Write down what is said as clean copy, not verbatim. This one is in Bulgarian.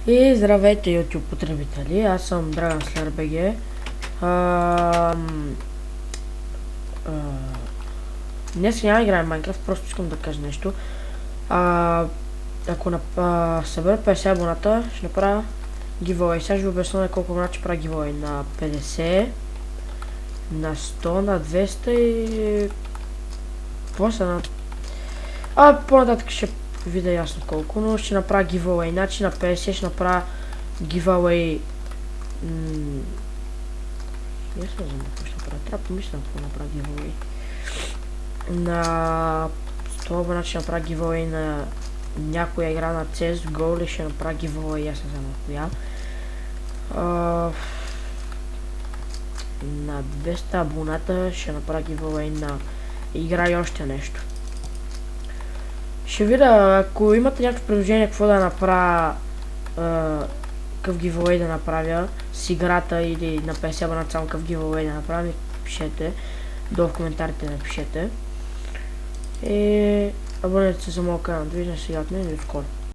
И здравейте, YouTube потребители, аз съм Dragon Slayer BG. Днес няма играем Minecraft, просто искам да кажа нещо. Ако събера 50 абоната, ще направя giveaway. Сега ще ви обясня колко абоната ще правя giveaway. На 50, на 100, на 200 и... после на... по-нататък ще видя ясно колко, но ще направя giveaway. Значи на 50 ще направя giveaway... Не съм знам какво ще направя, трябва да помисля какво направя giveaway. На 100 абоната ще направя giveaway на някоя игра на CSGO или ще направя giveaway, аз не знам на коя. На 200 абоната ще направя giveaway на игра и още нещо. Ще видя, ако имате някакво предложение какво да направя, какъв giveaway да направя с играта или на 50 абоната само какъв giveaway да направя, пишете, долу в коментарите напишете. И абонирайте се за моя канал. Виждаме сега от мен и скоро.